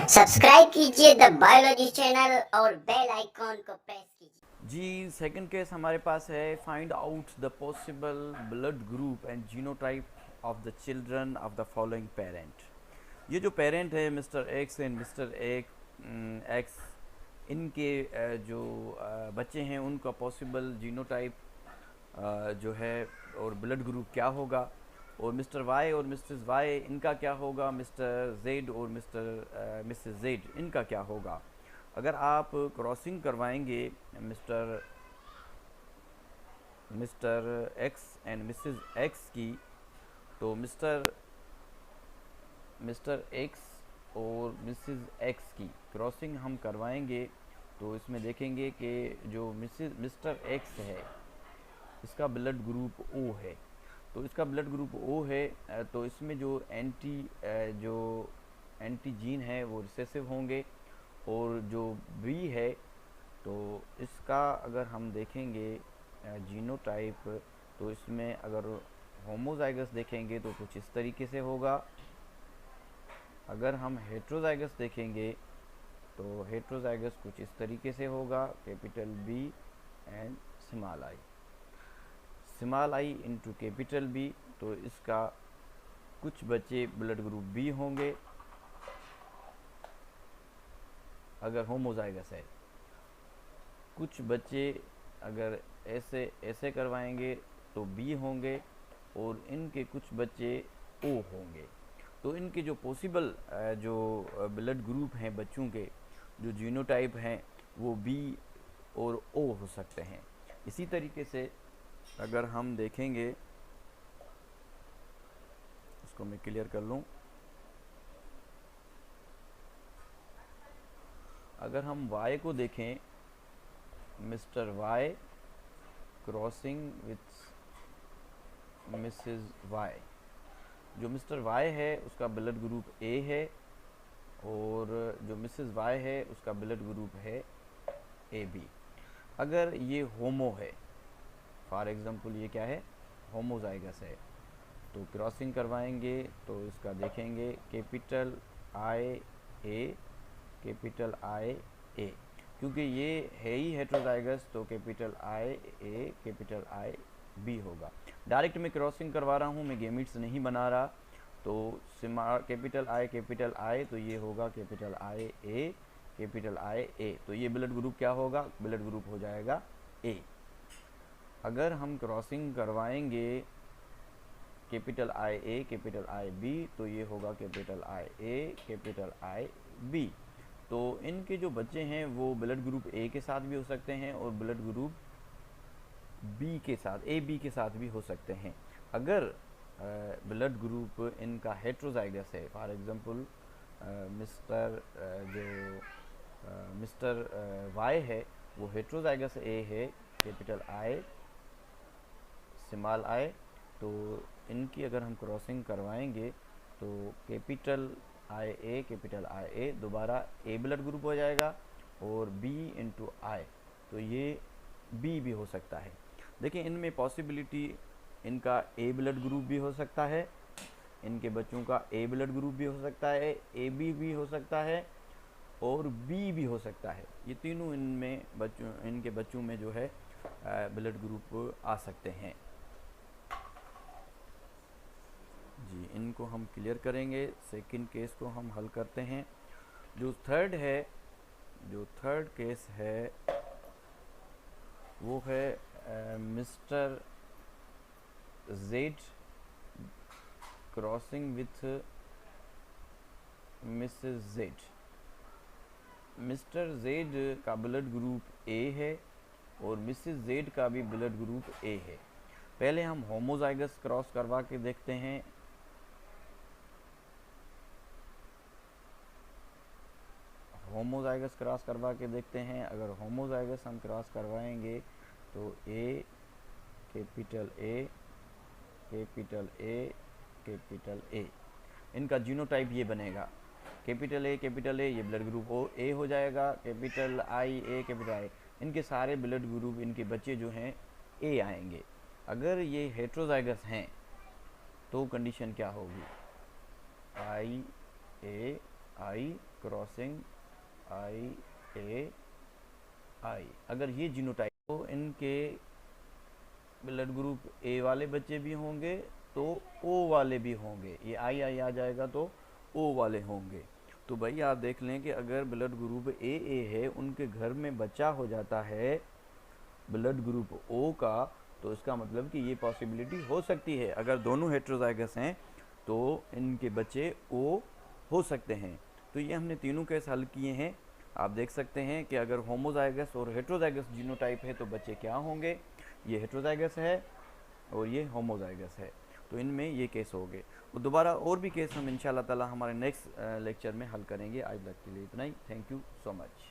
Subscribe कीजिए the biology channel और bell icon को प्रेस कीजिए। जी, सेकंड केस हमारे पास है, find out the possible blood group and genotype of the children of the following parent. ये जो पेरेंट है mister x and mister x, इनके जो बच्चे हैं उनका पॉसिबल जीनोटाइप जो है और ब्लड ग्रुप क्या होगा, और मिस्टर वाई और मिसेस वाई इनका क्या होगा, मिस्टर जेड और मिसेस जेड इनका क्या होगा। अगर आप क्रॉसिंग करवाएंगे mister mister x and Mrs x की, तो मिस्टर मिस्टर एक्स और मिसेस एक्स की क्रॉसिंग हम करवाएंगे तो इसमें देखेंगे कि जो मिस्टर एक्स है इसका ब्लड ग्रुप ओ है। तो इसका ब्लड ग्रुप ओ है, तो इसमें जो एंटी जीन है वो रिसेसिव होंगे, और जो बी है तो इसका अगर हम देखेंगे जीनोटाइप, तो इसमें अगर होमोजाइगस देखेंगे तो कुछ इस तरीके से होगा। अगर हम हेट्रोजाइगस देखेंगे तो हेट्रोजाइगस कुछ इस तरीके से होगा, capital B and small I into capital B. तो इसका कुछ बच्चे ब्लड ग्रुप बी होंगे अगर होमोजाइगस है, कुछ बच्चे अगर ऐसे ऐसे करवाएंगे तो बी होंगे, और इनके कुछ बच्चे ओ होंगे। तो इनके जो पॉसिबल जो ब्लड ग्रुप हैं बच्चों के, जो जीनोटाइप हैं वो बी और ओ हो सकते हैं। इसी तरीके से अगर हम देखेंगे, इसको मैं क्लियर कर लूँ, अगर हम y को देखें, mister y crossing with Mrs y, जो मिस्टर y है उसका ब्लड ग्रुप ए है, और जो मिसेस y है उसका ब्लड ग्रुप है ए बी। अगर ये होमो है, फॉर एग्जांपल ये क्या है, होमोजाइगस है, तो क्रॉसिंग करवाएंगे तो इसका देखेंगे capital I A, capital I ए, क्योंकि ये है ही हेट्रोजाइगस तो capital I A capital I B होगा। डायरेक्ट मैं क्रॉसिंग करवा रहा हूँ, मैं गेमिट्स नहीं बना रहा। तो कैपिटल आई तो ये होगा capital I A capital I ए, तो ये ब्लड ग्रुप क्या होगा, ब्लड ग्रुप हो जाएगा ए। अगर हम क्रॉसिंग करवाएंगे capital I A capital I B, तो ये होगा capital I A capital I B. तो इनके जो बच्चे हैं वो ब्लड ग्रुप ए के साथ भी हो सकते हैं और ब्लड ग्रुप बी के साथ, ए बी के साथ भी हो सकते हैं। अगर ब्लड ग्रुप इनका हेट्रोजाइगस है, फॉर एग्जांपल मिस्टर वाई है वो हेट्रोजाइगस ए है, कैपिटल आई स्मॉल आई, तो इनकी अगर हम क्रॉसिंग करवाएंगे तो capital I A capital I ए दोबारा ए ब्लड ग्रुप हो जाएगा, और बी इंटू आई, तो ये बी भी हो सकता है। देखिए इनमें पॉसिबिलिटी, इनका ए ब्लड ग्रुप भी हो सकता है, इनके बच्चों का ए ब्लड ग्रुप भी हो सकता है, ए बी भी हो सकता है, और बी भी हो सकता है। ये तीनों इनके बच्चों में जो है ब्लड ग्रुप आ सकते हैं। जी, इनको हम क्लियर करेंगे। सेकंड केस को हम हल करते हैं। जो थर्ड केस है वो है mister Z crossing with Mrs Z. Mister Z का ब्लड ग्रुप ए है और मिसेस जेड का भी ब्लड ग्रुप ए है। पहले हम होमोजाइगस क्रॉस करवा के देखते हैं। होमोजाइगस क्रॉस करवा के देखते हैं। अगर होमोजाइगस हम क्रॉस करवाएंगे तो A capital A capital A capital A, इनका जीनोटाइप ये बनेगा, कैपिटल ए ये ब्लड ग्रुप ओ ए हो जाएगा, कैपिटल आई ए कैपिटल आई, इनके सारे ब्लड ग्रुप इनके बच्चे जो हैं ए आएंगे। अगर ये हेट्रोजाइगस हैं तो कंडीशन क्या होगी, आई ए आई क्रॉसिंग आई ए आई। अगर ये जीनोटाइप तो इनके ब्लड ग्रुप ए वाले बच्चे भी होंगे तो ओ वाले भी होंगे, ये आई आई आ जाएगा तो ओ वाले होंगे। तो भाई आप देख लें कि अगर ब्लड ग्रुप ए है, उनके घर में बच्चा हो जाता है ब्लड ग्रुप ओ का, तो इसका मतलब कि ये पॉसिबिलिटी हो सकती है, अगर दोनों हेट्रोजाइगस हैं तो इनके बच्चे ओ हो सकते हैं। तो ये हमने तीनों केस हल किए हैं। आप देख सकते हैं कि अगर होमोजाइगस और हेट्रोजाइगस जीनोटाइप है तो बच्चे क्या होंगे, ये हेट्रोजाइगस है और ये होमोजाइगस है, तो इनमें ये केस हो गए। और दोबारा और भी केस हम इंशाल्लाह ताला हमारे नेक्स्ट लेक्चर में हल करेंगे। आज तक के लिए इतना ही। Thank you so much.